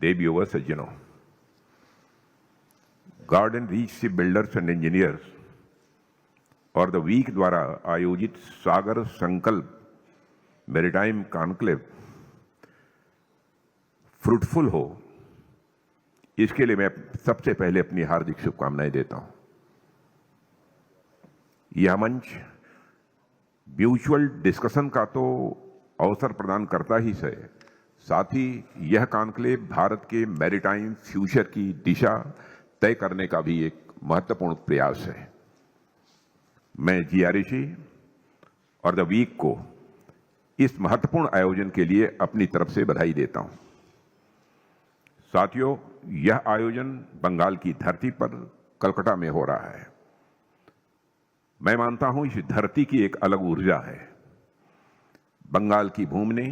देवयुवा सज्जनों, garden reach ship builders and engineers और the week द्वारा आयोजित सागर संकल्प मैरीटाइम कॉन्क्लेव फ्रूटफुल हो, इसके लिए मैं सबसे पहले अपनी हार्दिक शुभकामनाएं देता हूं। यह मंच म्यूचुअल डिस्कशन का तो अवसर प्रदान करता ही है, साथ ही यह कॉन्क्लेव भारत के मैरीटाइम फ्यूचर की दिशा तय करने का भी एक महत्वपूर्ण प्रयास है। मैं जीआरसी और द वीक को इस महत्वपूर्ण आयोजन के लिए अपनी तरफ से बधाई देता हूं। साथियों, यह आयोजन बंगाल की धरती पर कलकत्ता में हो रहा है। मैं मानता हूं इस धरती की एक अलग ऊर्जा है। बंगाल की भूमि ने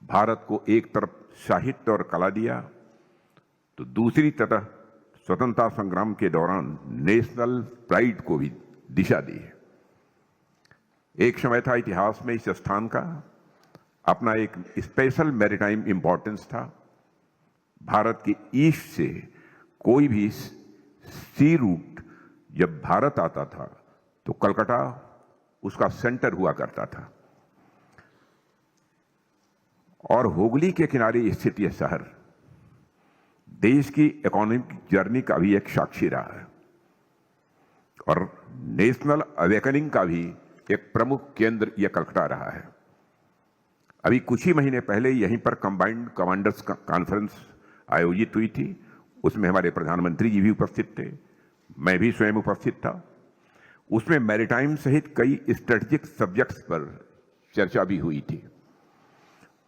भारत को एक तरफ साहित्य और कला दिया, तो दूसरी तरफ स्वतंत्रता संग्राम के दौरान नेशनल प्राइड को भी दिशा दी है। एक समय था इतिहास में इस स्थान का अपना एक स्पेशल मैरीटाइम इंपॉर्टेंस था। भारत के ईस्ट से कोई भी सी रूट जब भारत आता था तो कलकत्ता उसका सेंटर हुआ करता था, और हुगली के किनारे स्थित यह शहर देश की इकोनॉमिक जर्नी का भी एक साक्षी रहा है और नेशनल अवेकनिंग का भी एक प्रमुख केंद्र यह कलकत्ता रहा है। अभी कुछ ही महीने पहले यहीं पर कंबाइंड कमांडर्स कॉन्फ्रेंस आयोजित हुई थी। उसमें हमारे प्रधानमंत्री जी भी उपस्थित थे, मैं भी स्वयं उपस्थित था। उसमें मैरीटाइम सहित कई स्ट्रेटेजिक सब्जेक्ट्स पर चर्चा भी हुई थी,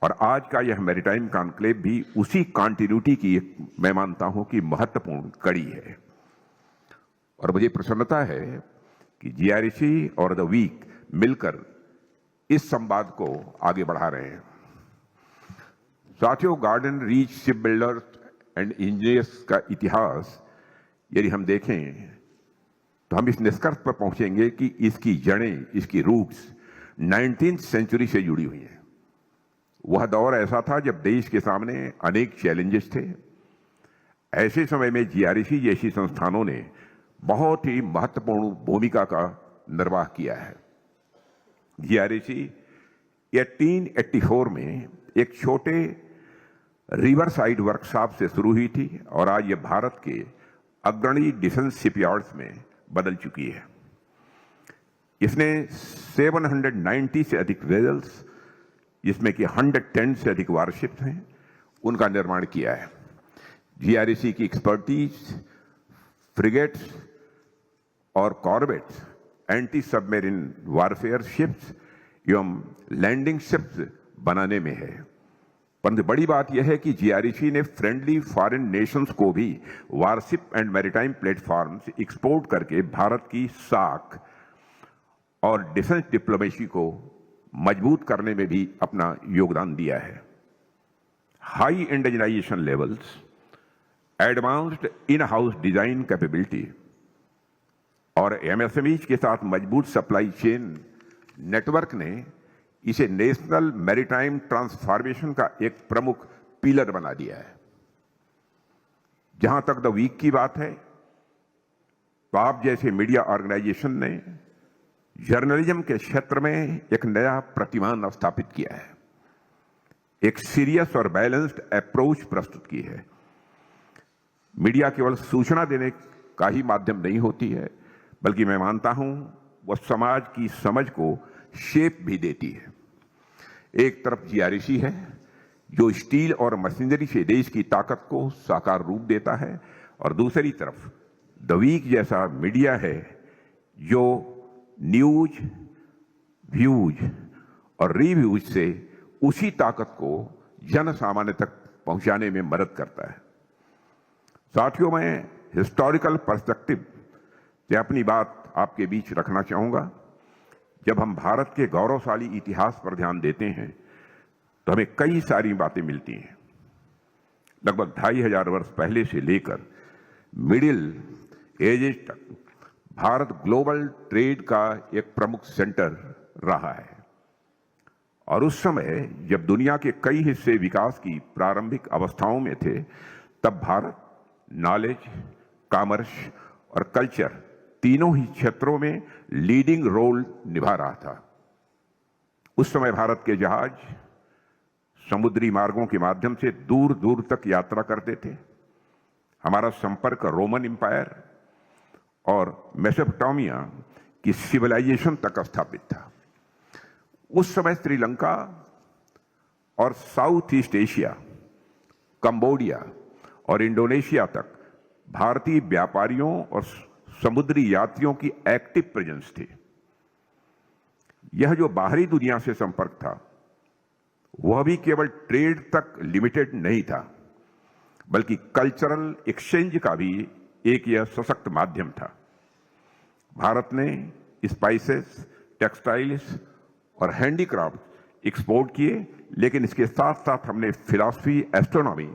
और आज का यह मैरीटाइम कॉन्क्लेव भी उसी कॉन्टिन्यूटी की एक, मैं मानता हूं कि महत्वपूर्ण कड़ी है। और मुझे प्रसन्नता है कि जीआरसी और द वीक मिलकर इस संवाद को आगे बढ़ा रहे हैं। साथियों, garden reach ship builders and engineers का इतिहास यदि हम देखें तो हम इस निष्कर्ष पर पहुंचेंगे कि इसकी जड़ें, इसकी रूट्स 19वीं सेंचुरी से जुड़ी हुई हैं। वह दौर ऐसा था जब देश के सामने अनेक चैलेंजेस थे। ऐसे समय में जीआरसी जैसी संस्थानों ने बहुत ही महत्वपूर्ण भूमिका का निर्वाह किया है। जीआरसी 1884 में एक छोटे रिवर साइड वर्कशॉप से शुरू हुई थी और आज यह भारत के अग्रणी डिफेंस शिपयार्ड्स में बदल चुकी है। इसने 790 से अधिक वेसल्स, जिसमें कि 110 से अधिक वारशिप्स हैं, उनका निर्माण किया है। जीआरसी की एक्सपर्टीज फ्रिगेट्स और corvettes, anti submarine warfare ships एवं लैंडिंग शिप्स बनाने में है। परंतु बड़ी बात यह है कि जीआरसी ने फ्रेंडली फॉरेन नेशंस को भी warship and maritime platforms export करके भारत की साख और डिफेंस डिप्लोमेसी को मजबूत करने में भी अपना योगदान दिया है। High indigenisation levels, advanced in house design capability और एमएसएमईज के साथ मजबूत सप्लाई चेन नेटवर्क ने इसे नेशनल मैरीटाइम ट्रांसफॉर्मेशन का एक प्रमुख पिलर बना दिया है। जहां तक द वीक की बात है, तो आप जैसे मीडिया ऑर्गेनाइजेशन ने जर्नलिज्म के क्षेत्र में एक नया प्रतिमान स्थापित किया है, एक सीरियस और बैलेंस्ड अप्रोच प्रस्तुत की है। मीडिया केवल सूचना देने का ही माध्यम नहीं होती है, बल्कि मैं मानता हूं वह समाज की समझ को शेप भी देती है। एक तरफ जीआरसी है जो स्टील और मशीनरी से देश की ताकत को साकार रूप देता है, और दूसरी तरफ द वीक जैसा मीडिया है जो न्यूज, व्यूज और रिव्यूज से उसी ताकत को जन सामान्य तक पहुंचाने में मदद करता है। साथियों, मैं हिस्टोरिकल पर्सपेक्टिव से अपनी बात आपके बीच रखना चाहूंगा। जब हम भारत के गौरवशाली इतिहास पर ध्यान देते हैं तो हमें कई सारी बातें मिलती हैं। लगभग 2500 वर्ष पहले से लेकर मिडिल एजेस तक भारत ग्लोबल ट्रेड का एक प्रमुख सेंटर रहा है, और उस समय जब दुनिया के कई हिस्से विकास की प्रारंभिक अवस्थाओं में थे, तब भारत नॉलेज, कॉमर्स और कल्चर तीनों ही क्षेत्रों में लीडिंग रोल निभा रहा था। उस समय भारत के जहाज समुद्री मार्गों के माध्यम से दूर दूर तक यात्रा करते थे। हमारा संपर्क रोमन एम्पायर और मेसोपोटामिया की सिविलाइजेशन तक स्थापित था। उस समय श्रीलंका और साउथ ईस्ट एशिया, कंबोडिया और इंडोनेशिया तक भारतीय व्यापारियों और समुद्री यात्रियों की एक्टिव प्रेजेंस थी। यह जो बाहरी दुनिया से संपर्क था, वह भी केवल ट्रेड तक लिमिटेड नहीं था, बल्कि कल्चरल एक्सचेंज का भी एक यह सशक्त माध्यम था। भारत ने स्पाइसेस, टेक्सटाइल्स और हैंडीक्राफ्ट एक्सपोर्ट किए, लेकिन इसके साथ साथ हमने फिलॉसफी, एस्ट्रोनॉमी,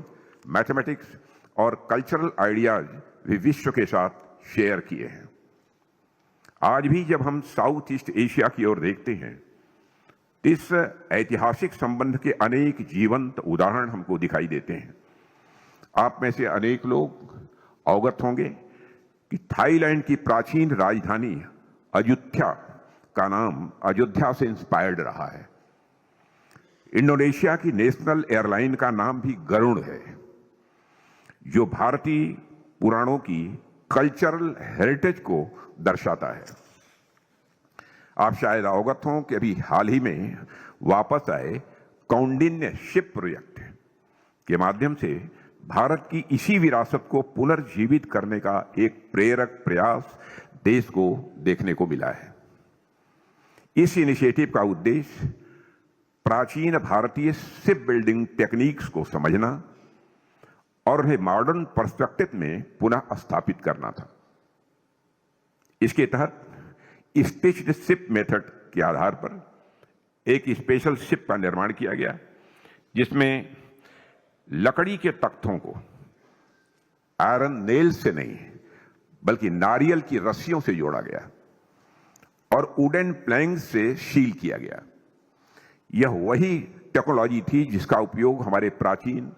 मैथमेटिक्स और कल्चरल आइडियाज भी विश्व के साथ शेयर किए हैं। आज भी जब हम साउथ ईस्ट एशिया की ओर देखते हैं, इस ऐतिहासिक संबंध के अनेक जीवंत उदाहरण हमको दिखाई देते हैं। आप में से अनेक लोग अवगत होंगे कि थाईलैंड की प्राचीन राजधानी अयोध्या का नाम अयोध्या से इंस्पायर्ड रहा है। इंडोनेशिया की नेशनल एयरलाइन का नाम भी गरुड़ है, जो भारतीय पुराणों की कल्चरल हेरिटेज को दर्शाता है। आप शायद अवगत हों कि अभी हाल ही में वापस आए कौंडिन्य शिप प्रोजेक्ट के माध्यम से भारत की इसी विरासत को पुनर्जीवित करने का एक प्रेरक प्रयास देश को देखने को मिला है। इस इनिशिएटिव का उद्देश्य प्राचीन भारतीय शिप बिल्डिंग टेक्निक्स को समझना और उन्हें मॉडर्न पर्सपेक्टिव में पुनः स्थापित करना था। इसके तहत स्टिच्ड शिप मेथड के आधार पर एक स्पेशल शिप का निर्माण किया गया, जिसमें लकड़ी के तख्तों को आयरन नेल से नहीं बल्कि नारियल की रस्सियों से जोड़ा गया और वुडन प्लैंक्स से सील किया गया। यह वही टेक्नोलॉजी थी जिसका उपयोग हमारे प्राचीन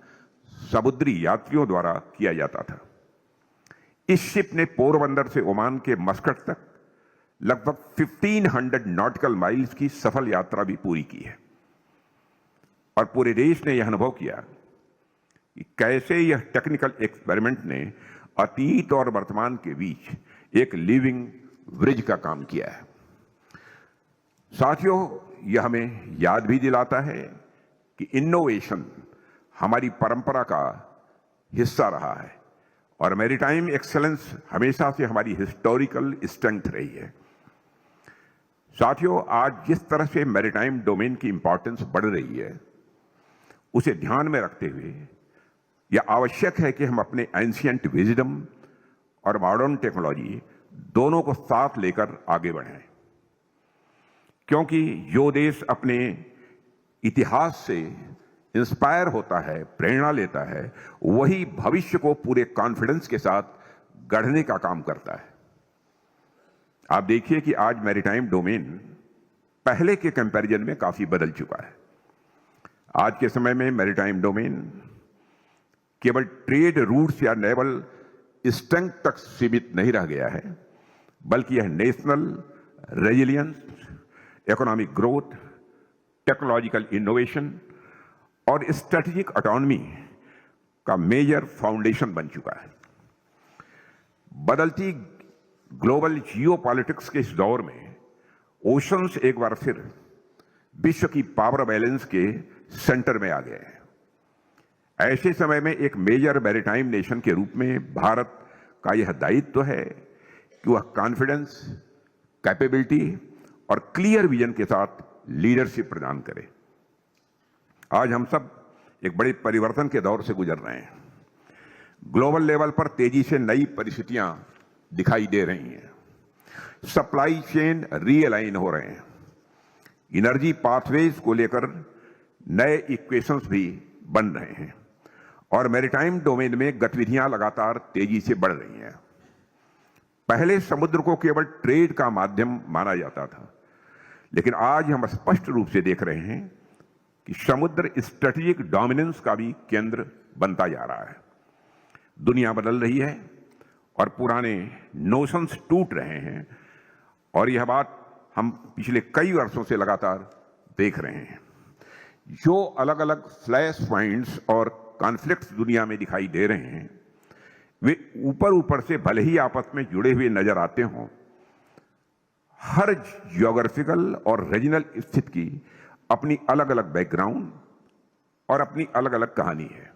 समुद्री यात्रियों द्वारा किया जाता था। इस शिप ने पोरबंदर से ओमान के मस्कट तक लगभग 1500 नॉटिकल माइल्स की सफल यात्रा भी पूरी की है। और पूरे देश ने यह अनुभव किया कि कैसे यह टेक्निकल एक्सपेरिमेंट ने अतीत और वर्तमान के बीच एक लिविंग ब्रिज का काम किया है। साथियों, यह हमें याद भी दिलाता है कि इनोवेशन हमारी परंपरा का हिस्सा रहा है और मैरीटाइम एक्सेलेंस हमेशा से हमारी हिस्टोरिकल स्ट्रेंथ रही है। साथियों, आज जिस तरह से मैरीटाइम डोमेन की इंपॉर्टेंस बढ़ रही है, उसे ध्यान में रखते हुए यह आवश्यक है कि हम अपने एंशिएंट विजडम और मॉडर्न टेक्नोलॉजी दोनों को साथ लेकर आगे बढ़ें, क्योंकि जो देश अपने इतिहास से इंस्पायर होता है, प्रेरणा लेता है, वही भविष्य को पूरे कॉन्फिडेंस के साथ गढ़ने का काम करता है। आप देखिए कि आज मैरीटाइम डोमेन पहले के कंपैरिजन में काफी बदल चुका है। आज के समय में मैरीटाइम डोमेन केवल ट्रेड रूट्स या नेवल स्ट्रेंथ तक सीमित नहीं रह गया है, बल्कि यह national resilience, economic growth, technological innovation और स्ट्रेटेजिक ऑटोनॉमी का मेजर फाउंडेशन बन चुका है। बदलती ग्लोबल जियोपॉलिटिक्स के इस दौर में ओशंस एक बार फिर विश्व की पावर बैलेंस के सेंटर में आ गए हैं। ऐसे समय में एक मेजर मैरीटाइम नेशन के रूप में भारत का यह दायित्व है कि वह कॉन्फिडेंस, कैपेबिलिटी और क्लियर विजन के साथ लीडरशिप प्रदान करे। आज हम सब एक बड़े परिवर्तन के दौर से गुजर रहे हैं। ग्लोबल लेवल पर तेजी से नई परिस्थितियां दिखाई दे रही हैं। सप्लाई चेन रीअलाइन हो रहे हैं। एनर्जी पाथवेज को लेकर नए इक्वेशंस भी बन रहे हैं और मैरीटाइम डोमेन में गतिविधियां लगातार तेजी से बढ़ रही हैं। पहले समुद्र को केवल ट्रेड का माध्यम माना जाता था, लेकिन आज हम स्पष्ट रूप से देख रहे हैं कि समुद्र स्ट्रेटेजिक डोमिनेंस का भी केंद्र बनता जा रहा है। दुनिया बदल रही है और पुराने नोशंस टूट रहे हैं, और यह बात हम पिछले कई वर्षों से लगातार देख रहे हैं। जो अलग अलग फ्लैश पॉइंट्स और कॉन्फ्लिक्ट्स दुनिया में दिखाई दे रहे हैं, वे ऊपर ऊपर से भले ही आपस में जुड़े हुए नजर आते हों, हर ज्योग्राफिकल और रीजनल स्थिति की अपनी अलग अलग बैकग्राउंड और अपनी अलग अलग कहानी है।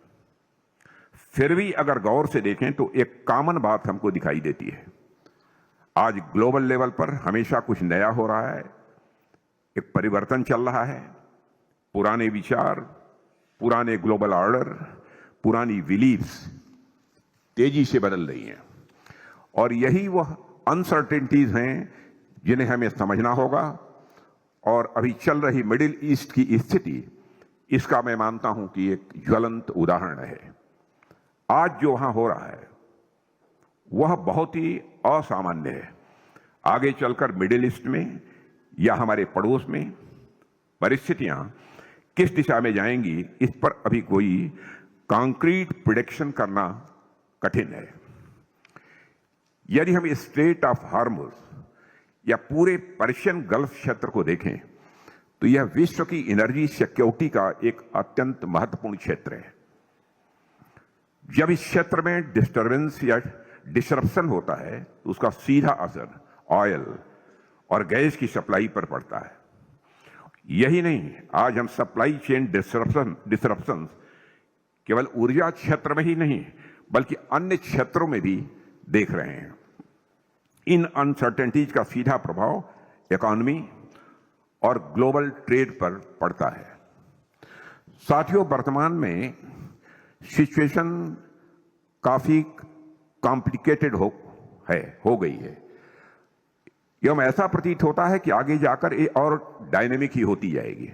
फिर भी अगर गौर से देखें तो एक कॉमन बात हमको दिखाई देती है। आज ग्लोबल लेवल पर हमेशा कुछ नया हो रहा है, एक परिवर्तन चल रहा है। पुराने विचार, पुराने ग्लोबल ऑर्डर, पुरानी बिलीफ्स तेजी से बदल रही हैं, और यही वह अनसर्टेनिटीज हैं जिन्हें हमें समझना होगा। और अभी चल रही मिडिल ईस्ट की स्थिति इसका मैं मानता हूं कि एक ज्वलंत उदाहरण है। आज जो वहां हो रहा है वह बहुत ही असामान्य है। आगे चलकर मिडिल ईस्ट में या हमारे पड़ोस में परिस्थितियां किस दिशा में जाएंगी, इस पर अभी कोई कॉन्क्रीट प्रेडिक्शन करना कठिन है। यदि हम स्ट्रेट ऑफ हार्मुज या पूरे पर्शियन गल्फ क्षेत्र को देखें तो यह विश्व की एनर्जी सिक्योरिटी का एक अत्यंत महत्वपूर्ण क्षेत्र है। जब इस क्षेत्र में डिस्टर्बेंस या डिसरप्शन होता है तो उसका सीधा असर ऑयल और गैस की सप्लाई पर पड़ता है। यही नहीं, आज हम सप्लाई चेन डिसरप्शन केवल ऊर्जा क्षेत्र में ही नहीं बल्कि अन्य क्षेत्रों में भी देख रहे हैं। इन अनसर्टेनिटीज का सीधा प्रभाव इकोनॉमी और ग्लोबल ट्रेड पर पड़ता है। साथियों, वर्तमान में सिचुएशन काफी कॉम्प्लिकेटेड हो गई है। एवं ऐसा प्रतीत होता है कि आगे जाकर ये और डायनेमिक ही होती जाएगी।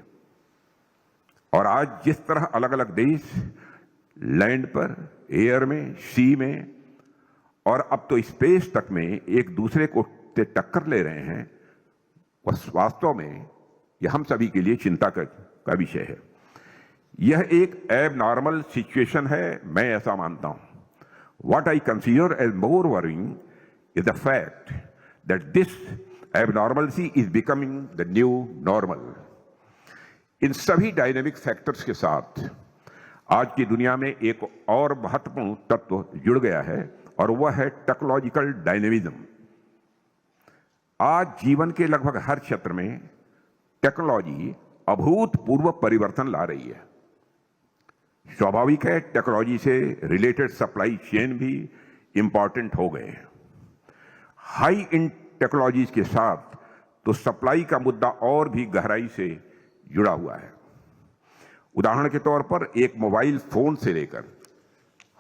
और आज जिस तरह अलग अलग देश लैंड पर, एयर में, सी में और अब तो स्पेस तक में एक दूसरे को टक्कर ले रहे हैं, वह वास्तव में यह हम सभी के लिए चिंता का विषय है। यह एक एबनॉर्मल सिचुएशन है, मैं ऐसा मानता हूं। What I consider as more worrying is the fact that this abnormality is becoming the new normal. इन सभी डायनेमिक फैक्टर्स के साथ आज की दुनिया में एक और महत्वपूर्ण तत्व जुड़ गया है, और वह है टेक्नोलॉजिकल डायनेमिज्म। आज जीवन के लगभग हर क्षेत्र में टेक्नोलॉजी अभूतपूर्व परिवर्तन ला रही है। स्वाभाविक है, टेक्नोलॉजी से रिलेटेड सप्लाई चेन भी इंपॉर्टेंट हो गए हैं। हाई इन टेक्नोलॉजीज के साथ तो सप्लाई का मुद्दा और भी गहराई से जुड़ा हुआ है। उदाहरण के तौर पर एक मोबाइल फोन से लेकर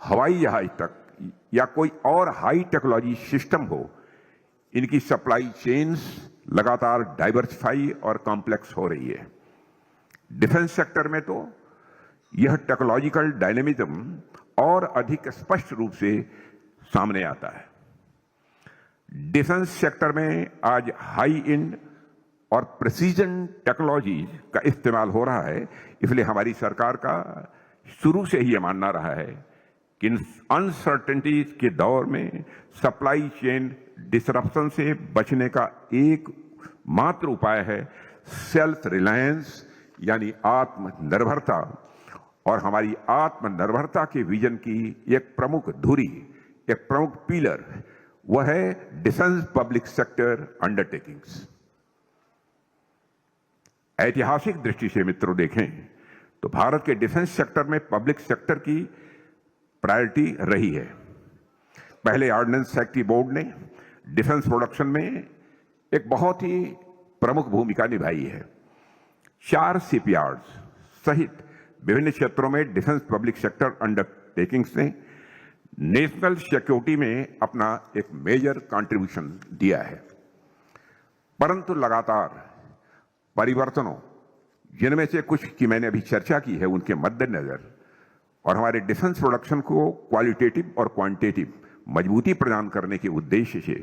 हवाई जहाज तक या कोई और हाई टेक्नोलॉजी सिस्टम हो, इनकी सप्लाई चेन्स लगातार डाइवर्सिफाई और कॉम्प्लेक्स हो रही है। डिफेंस सेक्टर में तो यह टेक्नोलॉजिकल डायनेमिज्म और अधिक स्पष्ट रूप से सामने आता है। डिफेंस सेक्टर में आज हाई एंड और प्रिसीजन टेक्नोलॉजी का इस्तेमाल हो रहा है, इसलिए हमारी सरकार का शुरू से ही यह मानना रहा है कि इन अनसर्टेनिटीज के दौर में सप्लाई चेन डिसरप्शन से बचने का एक मात्र उपाय है सेल्फ रिलायंस, यानी आत्मनिर्भरता। और हमारी आत्मनिर्भरता के विजन की एक प्रमुख धुरी, एक प्रमुख पिलर, वह है डिफेंस पब्लिक सेक्टर अंडरटेकिंग्स। ऐतिहासिक दृष्टि से मित्रों देखें तो भारत के डिफेंस सेक्टर में पब्लिक सेक्टर की प्रायोरिटी रही है। पहले ऑर्डिनेंस सेक्रेटरी बोर्ड ने डिफेंस प्रोडक्शन में एक बहुत ही प्रमुख भूमिका निभाई है। 4 शिपयार्ड्स सहित विभिन्न क्षेत्रों में डिफेंस पब्लिक सेक्टर अंडरटेकिंग्स ने नेशनल सिक्योरिटी में अपना एक मेजर कंट्रीब्यूशन दिया है। परंतु लगातार परिवर्तनों, जिनमें से कुछ की मैंने अभी चर्चा की है, उनके मद्देनजर और हमारे डिफेंस प्रोडक्शन को क्वालिटेटिव और क्वांटिटेटिव मजबूती प्रदान करने के उद्देश्य से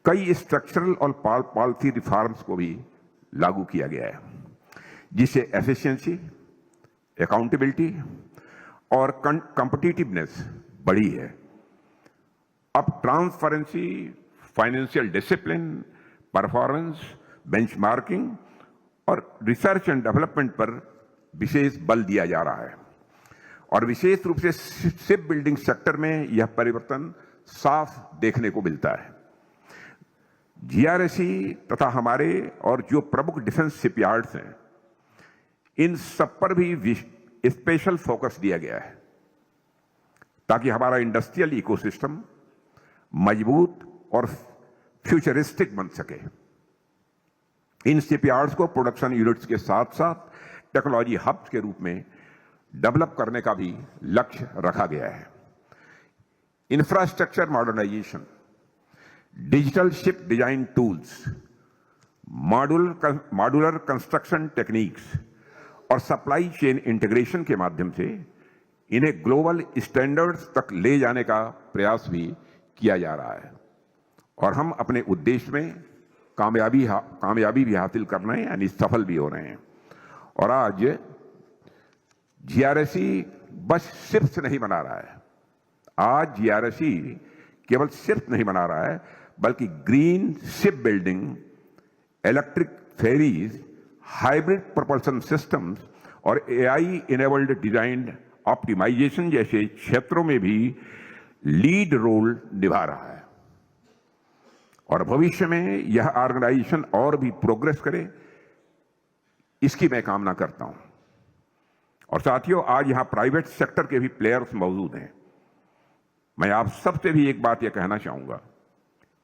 कई स्ट्रक्चरल और पॉलिसी रिफॉर्म्स को भी लागू किया गया है, जिससे एफिशिएंसी, अकाउंटेबिलिटी और कॉम्पिटिटिवनेस बढ़ी है। अब transparency, financial discipline, performance, benchmarking और रिसर्च एंड डेवलपमेंट पर विशेष बल दिया जा रहा है और विशेष रूप से शिप बिल्डिंग सेक्टर में यह परिवर्तन साफ देखने को मिलता है। जीआरएसई तथा हमारे और जो प्रमुख डिफेंस शिपयार्ड्स हैं, इन सब पर भी स्पेशल फोकस दिया गया है ताकि हमारा इंडस्ट्रियल इकोसिस्टम मजबूत और फ्यूचरिस्टिक बन सके। इन शिपयार्ड्स को प्रोडक्शन यूनिट्स के साथ साथ टेक्नोलॉजी हब्स के रूप में डेवलप करने का भी लक्ष्य रखा गया है। Infrastructure modernisation, digital ship design tools, modular construction techniques और सप्लाई चेन इंटीग्रेशन के माध्यम से इन्हें ग्लोबल स्टैंडर्ड्स तक ले जाने का प्रयास भी किया जा रहा है और हम अपने उद्देश्य में कामयाबी भी हासिल कर रहे हैं, यानी सफल भी हो रहे हैं। और आज जीआरएसई बस शिप्स नहीं बना रहा है, आज जीआरएसई केवल शिप्स नहीं बना रहा है बल्कि green ship building, electric ferries, hybrid propulsion systems और एआई इनेबल्ड डिजाइन ऑप्टिमाइजेशन जैसे क्षेत्रों में भी लीड रोल निभा रहा है और भविष्य में यह ऑर्गेनाइजेशन और भी प्रोग्रेस करे, इसकी मैं कामना करता हूं। और साथियों, आज यहां प्राइवेट सेक्टर के भी प्लेयर्स मौजूद हैं। मैं आप सबसे भी एक बात यह कहना चाहूंगा,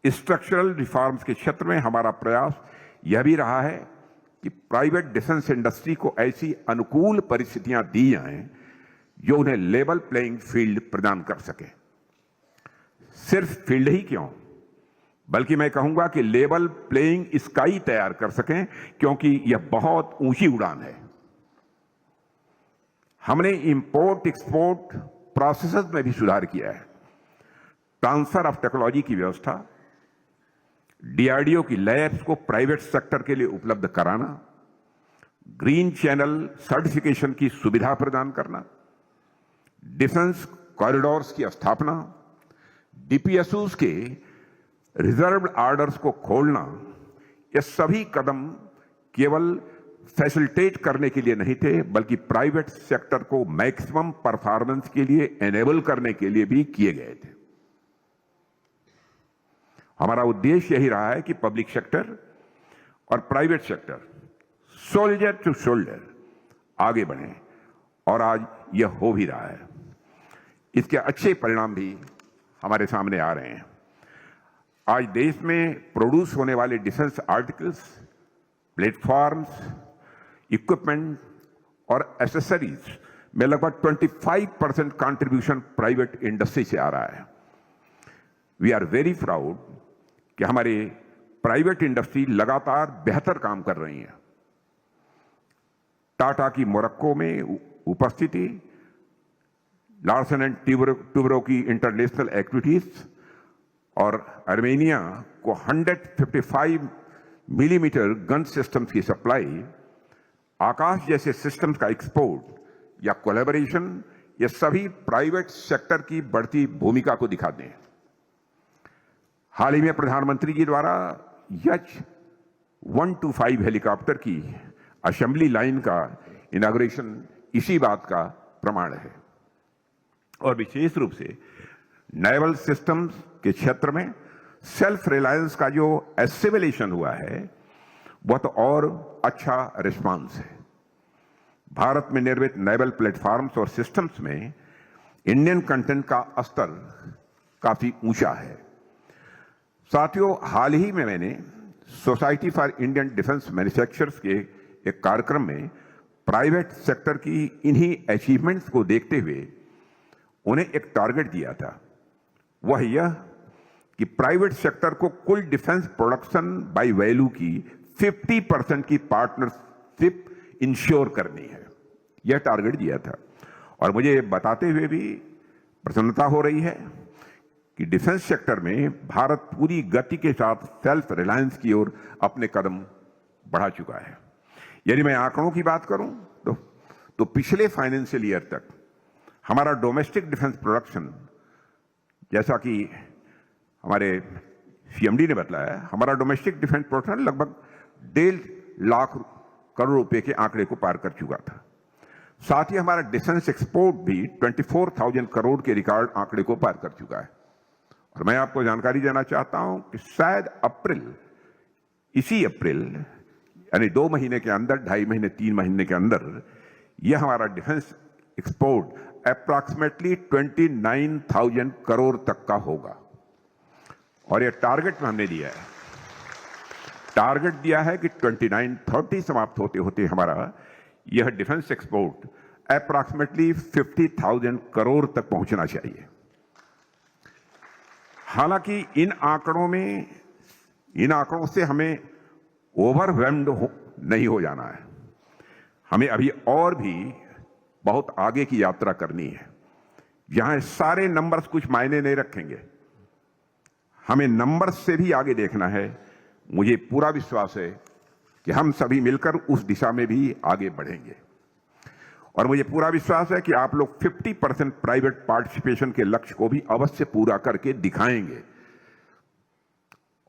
स्ट्रक्चरल रिफॉर्म्स के क्षेत्र में हमारा प्रयास यह भी रहा है कि प्राइवेट डिफेंस इंडस्ट्री को ऐसी अनुकूल परिस्थितियां दी जाएं जो उन्हें लेवल प्लेइंग फील्ड प्रदान कर सके। सिर्फ फील्ड ही क्यों, बल्कि मैं कहूंगा कि लेवल प्लेइंग स्काई तैयार कर सकें, क्योंकि यह बहुत ऊंची उड़ान है। हमने इंपोर्ट एक्सपोर्ट प्रोसेसेस में भी सुधार किया है। ट्रांसफर ऑफ टेक्नोलॉजी की व्यवस्था, डीआरडीओ की लैब्स को प्राइवेट सेक्टर के लिए उपलब्ध कराना, ग्रीन चैनल सर्टिफिकेशन की सुविधा प्रदान करना, डिफेंस कॉरिडोर्स की स्थापना, डीपीएसयूज के रिजर्व्ड ऑर्डर्स को खोलना, ये सभी कदम केवल फैसिलिटेट करने के लिए नहीं थे बल्कि प्राइवेट सेक्टर को मैक्सिमम परफॉर्मेंस के लिए एनेबल करने के लिए भी किए गए थे। हमारा उद्देश्य यही रहा है कि पब्लिक सेक्टर और private sector shoulder to shoulder आगे बढ़े और आज यह हो भी रहा है। इसके अच्छे परिणाम भी हमारे सामने आ रहे हैं। आज देश में प्रोड्यूस होने वाले डिफेंस आर्टिकल्स, प्लेटफॉर्म्स, इक्विपमेंट और एसेसरीज में लगभग 25% कंट्रीब्यूशन प्राइवेट इंडस्ट्री से आ रहा है। वी आर वेरी प्राउड कि हमारे प्राइवेट इंडस्ट्री लगातार बेहतर काम कर रही है। टाटा की मोरक्को में उपस्थिति, लार्सन एंड टूब्रो की इंटरनेशनल एक्टिविटीज और आर्मेनिया को 155 मिलीमीटर गन सिस्टम्स की सप्लाई, आकाश जैसे सिस्टम्स का एक्सपोर्ट या कोलैबोरेशन, ये सभी प्राइवेट सेक्टर की बढ़ती भूमिका को दिखाते हैं। हाल ही में प्रधानमंत्री जी द्वारा H-125 हेलीकॉप्टर की असेंबली लाइन का इनॉग्रेशन इसी बात का प्रमाण है और विशेष रूप से नेवल सिस्टम्स के क्षेत्र में सेल्फ रिलायंस का जो एसिमिलेशन हुआ है वह तो और अच्छा रिस्पांस है। भारत में निर्मित नेवल प्लेटफॉर्म्स और सिस्टम्स में इंडियन कंटेंट का स्तर काफी ऊंचा है। साथियों, हाल ही में मैंने society for Indian defence manufacturers के एक कार्यक्रम में प्राइवेट सेक्टर की इन्हीं अचीवमेंट्स को देखते हुए उन्हें एक टारगेट दिया था। वह यह कि प्राइवेट सेक्टर को कुल डिफेंस प्रोडक्शन बाय वैल्यू की 50% की पार्टनरशिप इंश्योर करनी है। यह टारगेट दिया था और मुझे बताते हुए भी प्रसन्नता हो रही है कि डिफेंस सेक्टर में भारत पूरी गति के साथ सेल्फ रिलायंस की ओर अपने कदम बढ़ा चुका है। यदि मैं आंकड़ों की बात करूं तो तो पिछले फाइनेंशियल ईयर तक हमारा डोमेस्टिक डिफेंस प्रोडक्शन, जैसा कि हमारे सीएमडी ने बताया, हमारा डोमेस्टिक डिफेंस प्रोडक्शन लगभग 1.5 लाख करोड़ रुपए के आंकड़े को पार कर चुका था। साथ ही हमारा डिफेंस एक्सपोर्ट भी 24,000 करोड़ के रिकॉर्ड आंकड़े को पार कर चुका है। और मैं आपको जानकारी देना चाहता हूं कि शायद इसी अप्रैल यानी 2 महीने के अंदर, 2.5 महीने 3 महीने के अंदर यह हमारा डिफेंस एक्सपोर्ट अप्रॉक्सीमेटली 29,000 करोड़ तक का होगा। और यह टारगेट हमने दिया है, टारगेट दिया है कि 29-30 समाप्त होते होते हमारा यह डिफेंस एक्सपोर्ट अप्रॉक्सीमेटली 50,000 करोड़ तक पहुंचना चाहिए। हालांकि इन आंकड़ों से हमें ओवरवेल्म्ड नहीं हो जाना है। हमें अभी और भी बहुत आगे की यात्रा करनी है, जहां सारे नंबर्स कुछ मायने नहीं रखेंगे। हमें नंबर्स से भी आगे देखना है। मुझे पूरा विश्वास है कि हम सभी मिलकर उस दिशा में भी आगे बढ़ेंगे। और मुझे पूरा विश्वास है कि आप लोग 50% प्राइवेट पार्टिसिपेशन के लक्ष्य को भी अवश्य पूरा करके दिखाएंगे।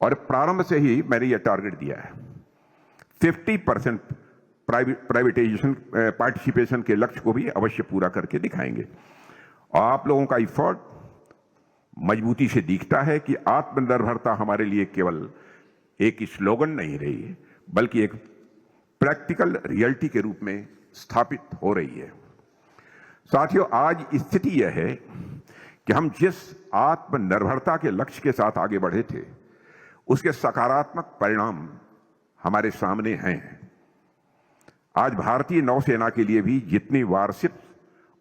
और प्रारंभ से ही मैंने यह टारगेट दिया है, 50% प्राइवेटाइजेशन पार्टिसिपेशन के लक्ष्य को भी अवश्य पूरा करके दिखाएंगे। और आप लोगों का एफर्ट मजबूती से दिखता है कि आत्मनिर्भरता हमारे लिए केवल एक स्लोगन नहीं रही, बल्कि एक प्रैक्टिकल रियलिटी के रूप में स्थापित हो रही है। साथियों, आज स्थिति यह है कि हम जिस आत्मनिर्भरता के लक्ष्य के साथ आगे बढ़े थे, उसके सकारात्मक परिणाम हमारे सामने हैं। आज भारतीय नौसेना के लिए भी जितनी वारशिप्स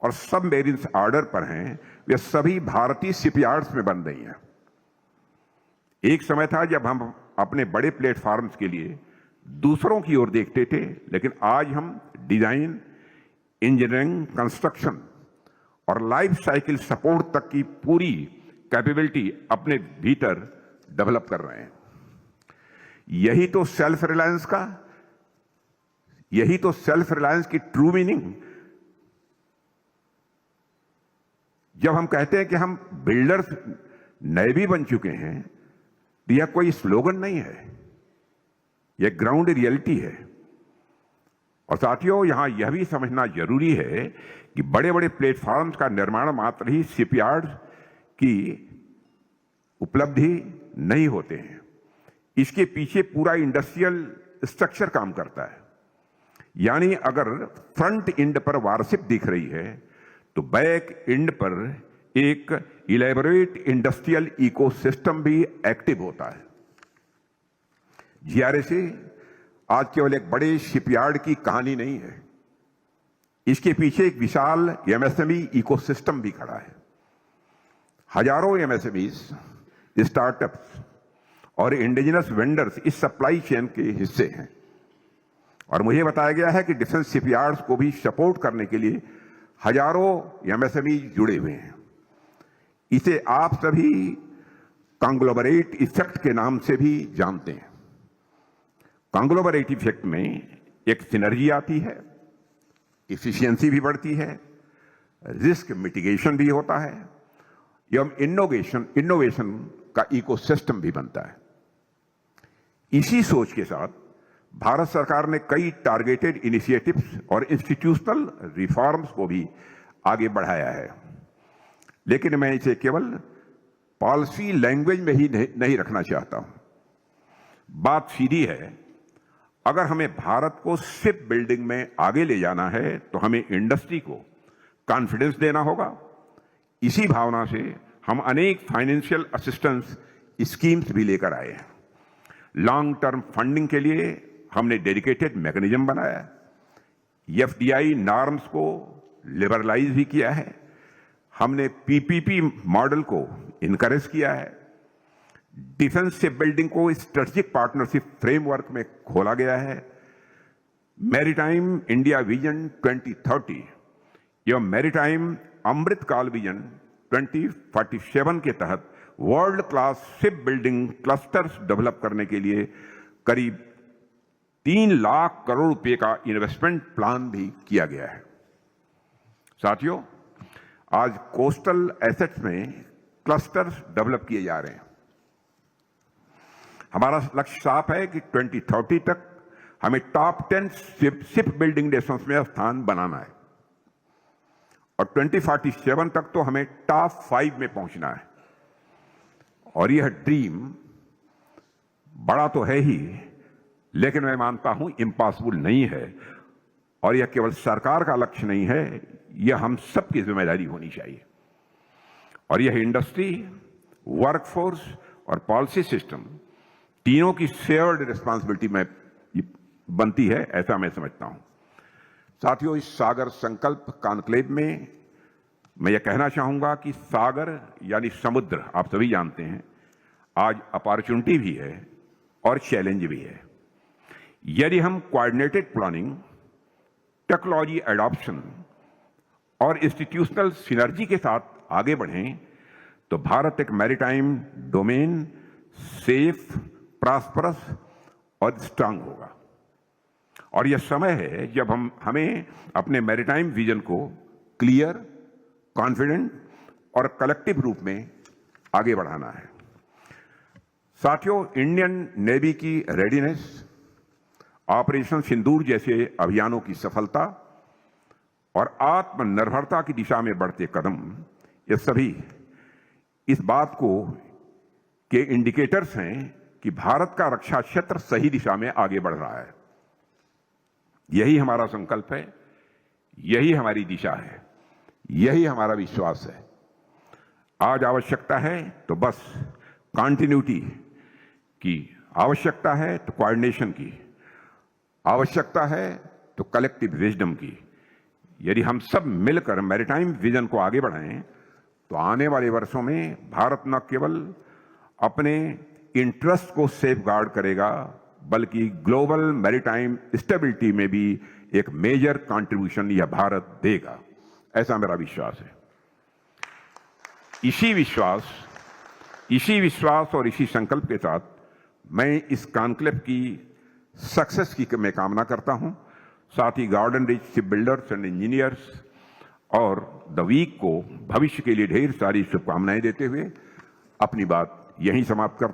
और सबमरीन्स ऑर्डर पर हैं, वे सभी भारतीय शिपयार्ड्स में बन रही हैं। एक समय था जब हम अपने बड़े प्लेटफॉर्म्स के लिए दूसरों की ओर देखते थे, लेकिन आज हम डिजाइन, इंजीनियरिंग, कंस्ट्रक्शन और लाइफ साइकिल सपोर्ट तक की पूरी कैपेबिलिटी अपने भीतर डेवलप कर रहे हैं। यही तो सेल्फ रिलायंस की ट्रू मीनिंग। जब हम कहते हैं कि हम बिल्डर्स नए भी बन चुके हैं, तो यह कोई स्लोगन नहीं है, यह ग्राउंड रियलिटी है। और साथियों, यहां यह भी समझना जरूरी है कि बड़े बड़े प्लेटफॉर्म्स का निर्माण मात्र ही शिपयार्ड्स की उपलब्धि नहीं होते हैं। इसके पीछे पूरा इंडस्ट्रियल स्ट्रक्चर काम करता है। यानी अगर फ्रंट एंड पर वारशिप दिख रही है, तो बैक एंड पर एक इलेबोरेट इंडस्ट्रियल इकोसिस्टम भी एक्टिव होता है। जीआरएसी आज केवल एक बड़े शिपयार्ड की कहानी नहीं है, इसके पीछे एक विशाल एमएसएमई इकोसिस्टम भी खड़ा है। हजारों एमएसएमईज, स्टार्टअप्स और इंडिजिनस वेंडर्स इस सप्लाई चेन के हिस्से हैं। और मुझे बताया गया है कि डिफेंस शिपयार्ड्स को भी सपोर्ट करने के लिए हजारों एमएसएमई जुड़े हुए हैं। इसे आप सभी कांग्लोमरेट इफेक्ट के नाम से भी जानते हैं। कांग्लोमरेट इफेक्ट में एक सिनर्जी आती है, इफिशियंसी भी बढ़ती है, रिस्क मिटिगेशन भी होता है, एवं इनोवेशन का इकोसिस्टम भी बनता है। इसी सोच के साथ भारत सरकार ने कई टारगेटेड इनिशिएटिव्स और इंस्टीट्यूशनल रिफॉर्म्स को भी आगे बढ़ाया है। लेकिन मैं इसे केवल पॉलिसी लैंग्वेज में ही नहीं रखना चाहता हूं। बात सीधी है, अगर हमें भारत को शिप बिल्डिंग में आगे ले जाना है, तो हमें इंडस्ट्री को कॉन्फिडेंस देना होगा। इसी भावना से हम अनेक फाइनेंशियल असिस्टेंस स्कीम्स भी लेकर आए हैं। लॉन्ग टर्म फंडिंग के लिए हमने डेडिकेटेड मैकेनिज्म बनाया, एफडीआई नॉर्म्स को लिबरलाइज भी किया है, हमने पीपीपी मॉडल को इनकरेज किया है, डिफेंस शिप बिल्डिंग को स्ट्रेटेजिक पार्टनरशिप फ्रेमवर्क में खोला गया है, मैरीटाइम इंडिया विजन 2030 एवं मैरीटाइम अमृतकाल विजन 2047 के तहत world class ship building clusters develop करने के लिए करीब 3 लाख करोड़ रुपए का इन्वेस्टमेंट प्लान भी किया गया है। साथियों, आज कोस्टल एसेट्स में क्लस्टर्स डेवलप किए जा रहे हैं। हमारा लक्ष्य साफ है कि 2030 तक हमें टॉप 10 शिप बिल्डिंग नेशंस में स्थान बनाना है और 2047 तक तो हमें टॉप 5 में पहुंचना है। और यह ड्रीम बड़ा तो है ही, लेकिन मैं मानता हूं इम्पॉसिबल नहीं है। और यह केवल सरकार का लक्ष्य नहीं है, यह हम सबकी जिम्मेदारी होनी चाहिए। और यह इंडस्ट्री, वर्कफोर्स और पॉलिसी सिस्टम तीनों की शेयर्ड रिस्पांसिबिलिटी में बनती है, ऐसा मैं समझता हूं। साथियों, इस सागर संकल्प कॉन्क्लेव में मैं यह कहना चाहूंगा कि सागर यानी समुद्र, आप सभी जानते हैं, आज अपॉर्चुनिटी भी है और चैलेंज भी है। यदि हम कोऑर्डिनेटेड प्लानिंग, टेक्नोलॉजी एडॉप्शन और इंस्टीट्यूशनल सिनर्जी के साथ आगे बढ़ें तो भारत एक मैरीटाइम डोमेन सेफ, प्रॉस्परस और स्ट्रांग होगा। और यह समय है जब हमें अपने मैरीटाइम विजन को क्लियर, कॉन्फिडेंट और कलेक्टिव रूप में आगे बढ़ाना है। साथियों, इंडियन नेवी की रेडीनेस, ऑपरेशन सिंदूर जैसे अभियानों की सफलता और आत्मनिर्भरता की दिशा में बढ़ते कदम, ये सभी इस बात को के इंडिकेटर्स हैं कि भारत का रक्षा क्षेत्र सही दिशा में आगे बढ़ रहा है। यही हमारा संकल्प है, यही हमारी दिशा है, यही हमारा विश्वास है। आज आवश्यकता है तो बस कॉन्टिन्यूटी की, आवश्यकता है तो कोऑर्डिनेशन की, आवश्यकता है तो कलेक्टिव विजडम की। यदि हम सब मिलकर मैरीटाइम विजन को आगे बढ़ाएं तो आने वाले वर्षों में भारत न केवल अपने इंटरेस्ट को सेफगार्ड करेगा, बल्कि ग्लोबल मैरीटाइम स्टेबिलिटी में भी एक मेजर कंट्रीब्यूशन यह भारत देगा, ऐसा मेरा विश्वास है। इसी विश्वास और इसी संकल्प के साथ मैं इस कॉन्क्लेव की सक्सेस की मैं कामना करता हूं। साथ ही Garden Reach shipbuilders and engineers और द वीक को भविष्य के लिए ढेर सारी शुभकामनाएं देते हुए अपनी बात यहीं समाप्त करता हूं।